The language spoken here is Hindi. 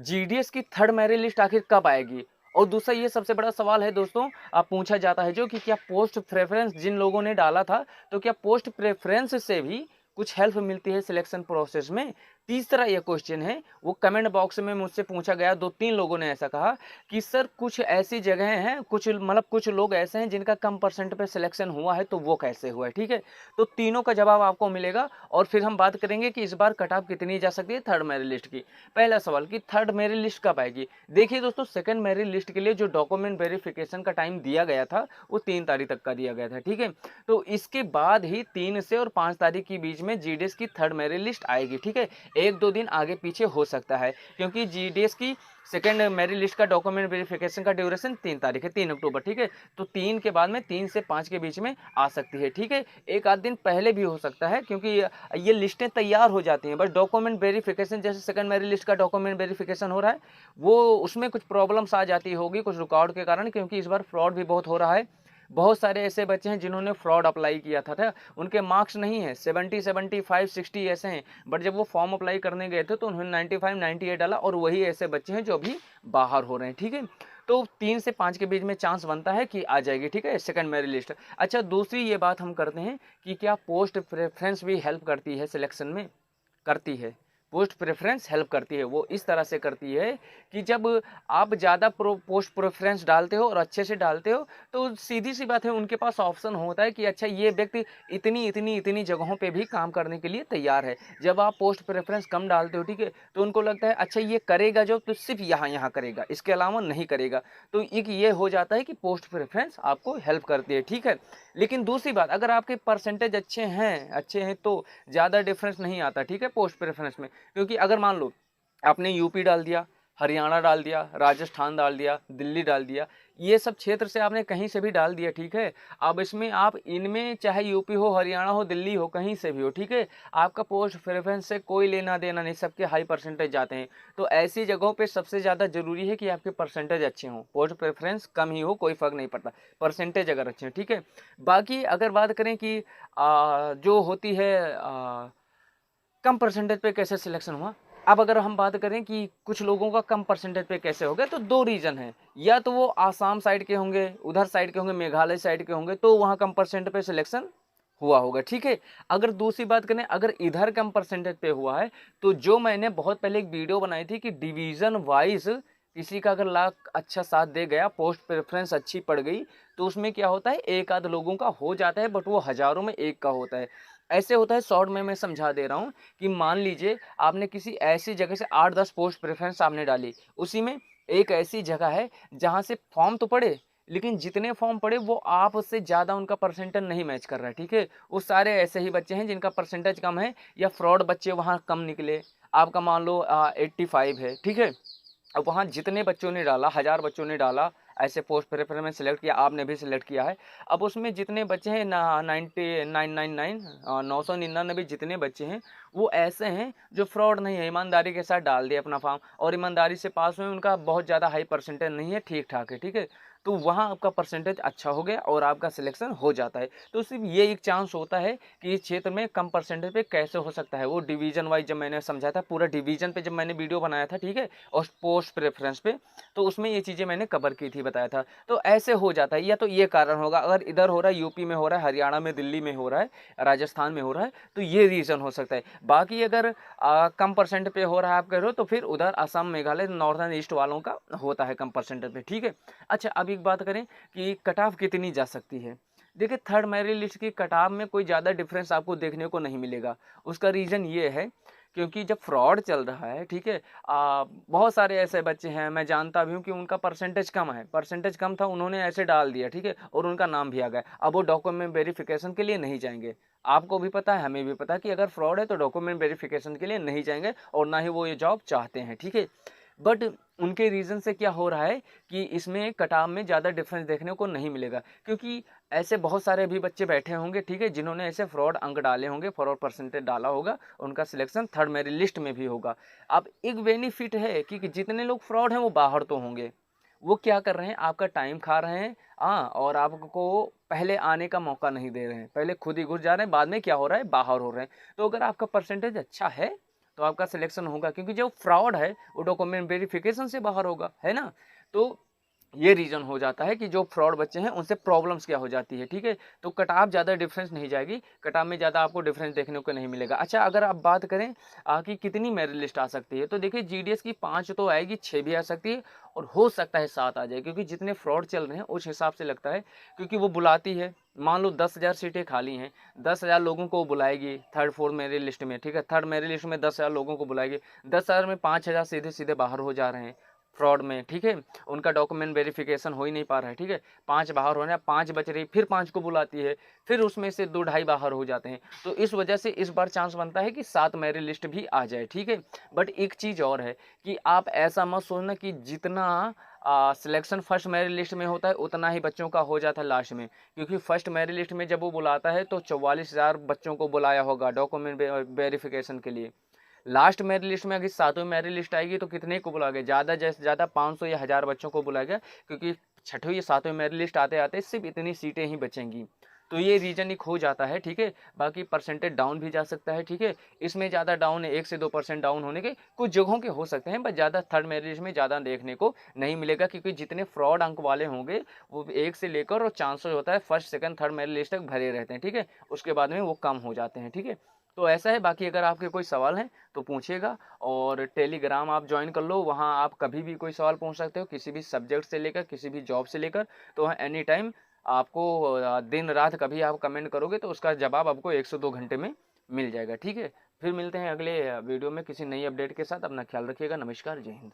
जीडीएस की थर्ड मेरिट लिस्ट आखिर कब आएगी? और दूसरा ये सबसे बड़ा सवाल है दोस्तों, पूछा जाता है जो कि क्या पोस्ट प्रेफ़रेंस जिन लोगों ने डाला था, तो क्या पोस्ट प्रेफ़रेंस से भी कुछ हेल्प मिलती है सिलेक्शन प्रोसेस में? तीसरा ये क्वेश्चन है, वो कमेंट बॉक्स में मुझसे पूछा गया, 2-3 लोगों ने ऐसा कहा कि सर कुछ ऐसी जगहें हैं, कुछ लोग ऐसे हैं जिनका कम परसेंट पे सिलेक्शन हुआ है, तो वो कैसे हुआ है, ठीक है? तो तीनों का जवाब आपको मिलेगा और फिर हम बात करेंगे कि इस बार कट ऑफ कितनी जा सकती है थर्ड मेरिट लिस्ट की। पहला सवाल कि थर्ड मेरिट लिस्ट कब आएगी? देखिए दोस्तों, सेकंड मेरिट लिस्ट के लिए जो डॉक्यूमेंट वेरिफिकेशन का टाइम दिया गया था, वो 3 तारीख तक का दिया गया था, ठीक है? तो इसके बाद ही 3 से और 5 तारीख के बीच में जीडीएस की थर्ड मेरिट लिस्ट आएगी, ठीक है? 1-2 दिन आगे पीछे हो सकता है, क्योंकि जीडीएस की सेकंड मेरिट लिस्ट का डॉक्यूमेंट वेरिफिकेशन का ड्यूरेशन 3 तारीख है, 3 अक्टूबर, ठीक है? तो 3 के बाद में 3 से 5 के बीच में आ सकती है, ठीक है? एक आध दिन पहले भी हो सकता है, क्योंकि ये लिस्टें तैयार हो जाती हैं, बस डॉक्यूमेंट वेरिफिकेशन, जैसे सेकंड मेरिट लिस्ट का डॉक्यूमेंट वेरिफिकेशन हो रहा है, वो उसमें कुछ प्रॉब्लम्स आ जाती होगी कुछ रिकॉर्ड के कारण, क्योंकि इस बार फ्रॉड भी बहुत हो रहा है। बहुत सारे ऐसे बच्चे हैं जिन्होंने फ्रॉड अप्लाई किया था, उनके मार्क्स नहीं है 70, 75, 60 ऐसे हैं, बट जब वो फॉर्म अप्लाई करने गए थे तो उन्होंने 95, 98 डाला, और वही ऐसे बच्चे हैं जो अभी बाहर हो रहे हैं, ठीक है? तो 3 से 5 के बीच में चांस बनता है कि आ जाएगी, ठीक है, सेकंड मेरिट लिस्ट। अच्छा, दूसरी ये बात हम करते हैं कि क्या पोस्ट प्रेफरेंस भी हेल्प करती है सिलेक्शन में? करती है। पोस्ट प्रेफ़रेंस हेल्प करती है, वो इस तरह से करती है कि जब आप ज़्यादा पोस्ट प्रेफ़रेंस डालते हो और अच्छे से डालते हो, तो सीधी-सी बात है, उनके पास ऑप्शन होता है कि अच्छा ये व्यक्ति इतनी जगहों पे भी काम करने के लिए तैयार है। जब आप पोस्ट प्रेफ़रेंस कम डालते हो, ठीक है, तो उनको लगता है अच्छा ये करेगा जॉब तो सिर्फ़ यहाँ-यहाँ करेगा, इसके अलावा नहीं करेगा। तो एक ये हो जाता है कि पोस्ट प्रेफ़रेंस आपको हेल्प करती है, ठीक है। लेकिन दूसरी बात, अगर आपके परसेंटेज अच्छे हैं तो ज़्यादा डिफ़रेंस नहीं आता, ठीक है, पोस्ट प्रेफ़रेंस में। क्योंकि अगर मान लो आपने यूपी डाल दिया, हरियाणा डाल दिया, राजस्थान डाल दिया, दिल्ली डाल दिया, ये सब क्षेत्र से आपने कहीं से भी डाल दिया, ठीक है? अब इसमें आप इनमें चाहे यूपी हो, हरियाणा हो, दिल्ली हो, कहीं से भी हो, ठीक है? आपका पोस्ट प्रेफ़रेंस से कोई लेना-देना नहीं, सबके हाई परसेंटेज जाते हैं। तो ऐसी जगहों पे सबसे ज़्यादा ज़रूरी है कि आपके परसेंटेज अच्छे हों, पोस्ट प्रेफ़रेंस कम ही हो, कोई फ़र्क नहीं पड़ता, परसेंटेज अगर अच्छे हैं, ठीक है? बाकी अगर बात करें कि जो होती है कम परसेंटेज पे कैसे सिलेक्शन हुआ? अब अगर हम बात करें कि कुछ लोगों का कम परसेंटेज पे कैसे हो गया, तो 2 रीज़न हैं। या तो वो आसाम साइड के होंगे, उधर साइड के होंगे, मेघालय साइड के होंगे, तो वहाँ कम परसेंट पे सिलेक्शन हुआ होगा, ठीक है? अगर दूसरी बात करें, अगर इधर कम परसेंटेज पे हुआ है, तो जो मैंने बहुत पहले एक वीडियो बनाई थी कि डिवीज़न वाइज़ किसी का अगर लाक अच्छा साथ दे गया, पोस्ट प्रेफ़रेंस अच्छी पड़ गई, तो उसमें क्या होता है, एक आध लोगों का हो जाता है, बट वो हज़ारों में एक का होता है। ऐसे होता है, शॉर्ट में मैं समझा दे रहा हूँ कि मान लीजिए आपने किसी ऐसी जगह से 8-10 पोस्ट प्रेफ़रेंस आपने डाली, उसी में एक ऐसी जगह है जहाँ से फॉर्म तो पड़े, लेकिन जितने फॉर्म पड़े वो आपसे ज़्यादा उनका परसेंटेज नहीं मैच कर रहा है, ठीक है? वो सारे ऐसे ही बच्चे हैं जिनका परसेंटेज कम है, या फ्रॉड बच्चे वहाँ कम निकले। आपका मान लो 85 है, ठीक है? अब वहाँ जितने बच्चों ने डाला, 1000 बच्चों ने डाला, ऐसे पोस्ट प्रेफ़रेंस में सेलेक्ट किया, आपने भी सेलेक्ट किया है। अब उसमें जितने बच्चे हैं ना, 9999 999 जितने बच्चे हैं, वो ऐसे हैं जो फ्रॉड नहीं है, ईमानदारी के साथ डाल दिया अपना फॉर्म और ईमानदारी से पास हुए, उनका बहुत ज़्यादा हाई परसेंटेज नहीं है, ठीक-ठाक है, ठीक है? तो वहाँ आपका परसेंटेज अच्छा हो गया और आपका सिलेक्शन हो जाता है। तो सिर्फ़ ये एक चांस होता है कि इस क्षेत्र में कम परसेंटेज पे कैसे हो सकता है, वो डिवीज़न वाइज़ जब मैंने समझा था, पूरा डिवीज़न पे जब मैंने वीडियो बनाया था, ठीक है? और पोस्ट प्रेफ़रेंस पे, तो उसमें ये चीज़ें मैंने कवर की थी, बताया था। तो ऐसे हो जाता है, या तो ये कारण होगा, अगर इधर हो रहा है, यूपी में हो रहा है, हरियाणा में, दिल्ली में हो रहा है, राजस्थान में हो रहा है, तो ये रीज़न हो सकता है। बाकी अगर कम परसेंट पे हो रहा है आप कह रहे हो, तो फिर उधर असम, मेघालय, नॉर्थर्न ईस्ट वालों का होता है कम परसेंटेज पे, ठीक है? अच्छा, अब एक बात करें कि कट ऑफ कितनी जा सकती है? देखिए, थर्ड मेरिट लिस्ट की कट ऑफ में कोई ज़्यादा डिफ़रेंस आपको देखने को नहीं मिलेगा। उसका रीज़न ये है, क्योंकि जब फ्रॉड चल रहा है, ठीक है? बहुत सारे ऐसे बच्चे हैं, मैं जानता भी हूँ कि उनका परसेंटेज कम है, परसेंटेज कम था, उन्होंने ऐसे डाल दिया, ठीक है? और उनका नाम भी आ गया। अब वो डॉक्यूमेंट वेरिफ़िकेशन के लिए नहीं जाएँगे। आपको भी पता है, हमें भी पता है कि अगर फ्रॉड है तो डॉक्यूमेंट वेरिफ़िकेशन के लिए नहीं जाएँगे और ना ही वो ये जॉब चाहते हैं, ठीक है? बट उनके रीज़न से क्या हो रहा है कि इसमें कट-ऑफ में ज़्यादा डिफ़रेंस देखने को नहीं मिलेगा, क्योंकि ऐसे बहुत सारे भी बच्चे बैठे होंगे, ठीक है, जिन्होंने ऐसे फ्रॉड अंक डाले होंगे, फ्रॉड परसेंटेज डाला होगा, उनका सिलेक्शन थर्ड मेरिट लिस्ट में भी होगा। अब एक बेनिफिट है कि जितने लोग फ्रॉड हैं वो बाहर तो होंगे, वो क्या कर रहे हैं, आपका टाइम खा रहे हैं, और आपको पहले आने का मौका नहीं दे रहे हैं, पहले खुद ही घुस जा रहे हैं, बाद में क्या हो रहा है, बाहर हो रहे हैं। तो अगर आपका परसेंटेज अच्छा है, तो आपका सिलेक्शन होगा, क्योंकि जो फ्रॉड है वो डॉक्यूमेंट वेरिफिकेशन से बाहर होगा, है ना। तो ये रीज़न हो जाता है कि जो फ्रॉड बच्चे हैं उनसे प्रॉब्लम्स क्या हो जाती है, ठीक है। तो कट ऑफ ज़्यादा डिफरेंस नहीं जाएगी, कट ऑफ में ज़्यादा आपको डिफरेंस देखने को नहीं मिलेगा। अच्छा, अगर आप बात करें कि कितनी मेरिट लिस्ट आ सकती है, तो देखिए जीडीएस की 5 तो आएगी, 6 भी आ सकती है और हो सकता है 7 आ जाए, क्योंकि जितने फ्रॉड चल रहे हैं उस हिसाब से लगता है। क्योंकि वो बुलाती है, मान लो 10,000 सीटें खाली हैं, 10,000 लोगों को बुलाएगी थर्ड फोर्थ मेरिट लिस्ट में, ठीक है। थर्ड मेरिट लिस्ट में 10,000 लोगों को बुलाएगी, 10,000 में 5,000 सीधे सीधे बाहर हो जा रहे हैं फ्रॉड में, ठीक है। उनका डॉक्यूमेंट वेरिफिकेशन हो ही नहीं पा रहा है, ठीक है। 5 बाहर होने, 5 बच रही, फिर 5 को बुलाती है, फिर उसमें से 2 ढाई बाहर हो जाते हैं। तो इस वजह से इस बार चांस बनता है कि 7 मेरिट लिस्ट भी आ जाए, ठीक है। बट एक चीज़ और है कि आप ऐसा मत सोचना कि जितना सिलेक्शन फर्स्ट मेरिट लिस्ट में होता है उतना ही बच्चों का हो जाता है लास्ट में, क्योंकि फर्स्ट मेरिट लिस्ट में जब वो बुलाता है तो 44,000 बच्चों को बुलाया होगा डॉक्यूमेंट वेरिफिकेशन के लिए। लास्ट मेरिट लिस्ट में अगर 7वीं मेरिट लिस्ट आएगी तो कितने को बुलाएगा, ज़्यादा जैसे ज़्यादा 500 या 1000 बच्चों को बुलाएगा, क्योंकि 6वीं या 7वीं मेरिट लिस्ट आते आते सिर्फ इतनी सीटें ही बचेंगी। तो ये रीजन एक हो जाता है, ठीक है। बाकी परसेंटेज डाउन भी जा सकता है, ठीक है। इसमें ज़्यादा डाउन है, 1 से 2% डाउन होने के कुछ जगहों के हो सकते हैं, बट ज़्यादा थर्ड मेरिट लिस्ट में ज़्यादा देखने को नहीं मिलेगा, क्योंकि जितने फ्रॉड अंक वाले होंगे वो 1 से लेकर और चांसेस होता है first second third merit list तक भरे रहते हैं, ठीक है। उसके बाद में वो कम हो जाते हैं, ठीक है। तो ऐसा है। बाकी अगर आपके कोई सवाल हैं तो पूछिएगा, और टेलीग्राम आप ज्वाइन कर लो, वहाँ आप कभी भी कोई सवाल पूछ सकते हो, किसी भी सब्जेक्ट से लेकर किसी भी जॉब से लेकर। तो वहाँ एनी टाइम आपको दिन रात कभी आप कमेंट करोगे तो उसका जवाब आपको 1 से 2 घंटे में मिल जाएगा, ठीक है। फिर मिलते हैं अगले वीडियो में किसी नई अपडेट के साथ। अपना ख्याल रखिएगा। नमस्कार, जय हिंद।